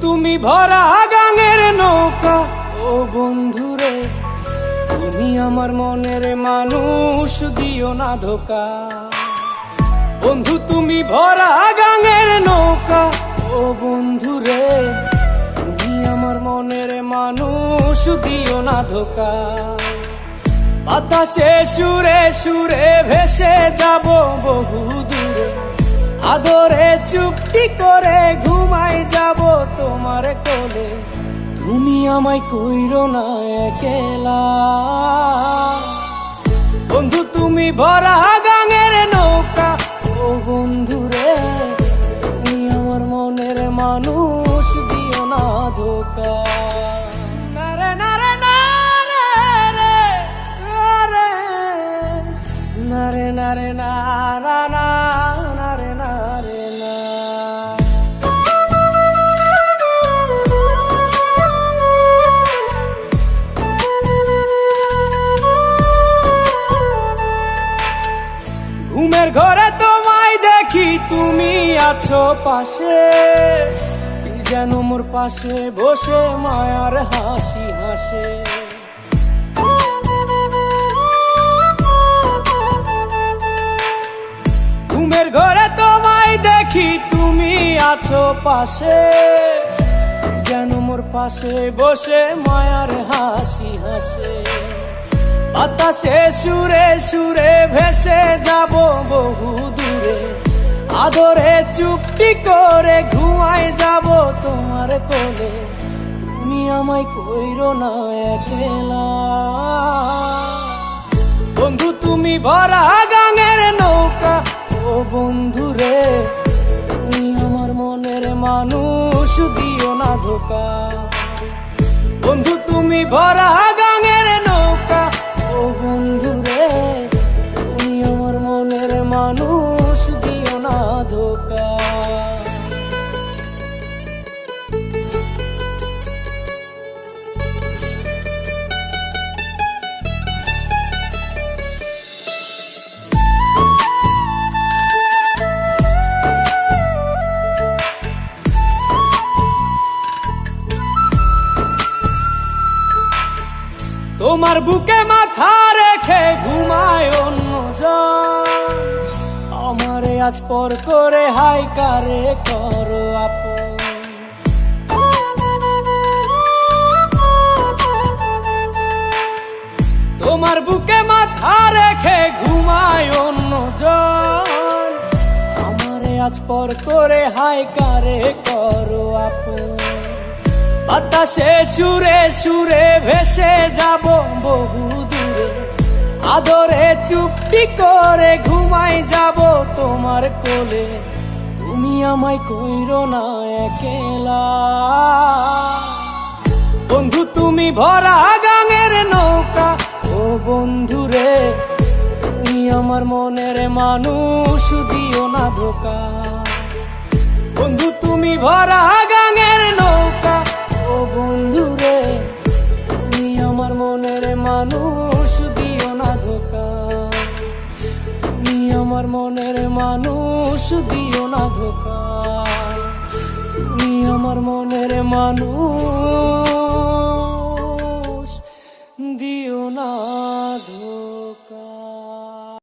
তুমি ভরা গাঙের নৌকা, ও বন্ধুরে তুমি আমার মনের মানুষ, দিও না ধোকা। বন্ধু তুমি ভরা গাঙের নৌকা, ও বন্ধুরে তুমি আমার মনের মানুষ, দিও না ধোকা। বাতাসে সুরে সুরে ভেসে যাব বহু দূরে, আদরে চুপটি করে ঘুমাই যাব তোমার কোলে। তুমি আমায় কইরো না একলা, বন্ধু তুমি ভরা গাঙের নৌকা, ও বন্ধুরে তুমি আমার মনের মানুষ, দিও না ধোকা। নারে নারে নারে রে রে, নারে নারে না না না, নারে নারে না। ঘুমের ঘরে তোমায় দেখি তুমি আছো পাশে, কি যেন মোর পাশে বসে মায়ার হাসি হাসে। ঘুমের ঘরে তোমায় দেখি তুমি আছো পাশে, কি যেন মোর পাশে বসে মায়ার হাসি হাসে। বাতাসে সুরে সুরে ভেসে যাব বহু দূরে, আদরে চুপটি করে ঘুমাই যাব তোমার কোলে। তুমি আমায় কইরো না একলা, বন্ধু তুমি ভরা গাঙের নৌকা, ও বন্ধুরে তুমি আমার মনের মানুষ, দিও না ধোকা। বন্ধু তুমি ভরা গাঙের নৌকা, ও বন্ধুরে তুমি আমার মনের মানুষ, দিও না ধোকা। তোমার বুকে মাথা রেখে ঘুমায় অন্যজন, আমারে আজ পর করে হাই কারে করো আপন। তোমার বুকে মাথা রেখে ঘুমায় অন্যজন, আমারে আজ পর করে হাই কারে করো আপন। বাতাসে সুরে সুরে ভেসে যাব বহু দূরে, আদরে চুপটি করে ঘুমাই যাব তোমার কোলে। তুমি আমায় কইরো না একলা, বন্ধু তুমি ভরা গাঙের নৌকা, ও বন্ধুরে তুমি আমার মনের মানুষ, দিও না ধোকা। বন্ধু তুমি ভরা গাঙের নৌকা, ও বন্ধুরে তুমি আমার মনের মানুষ, দিও না ধোকা। তুমি আমার মনের মানুষ, দিও না ধোকা। তুমি আমার মনের মানুষ, দিও না ধোকা।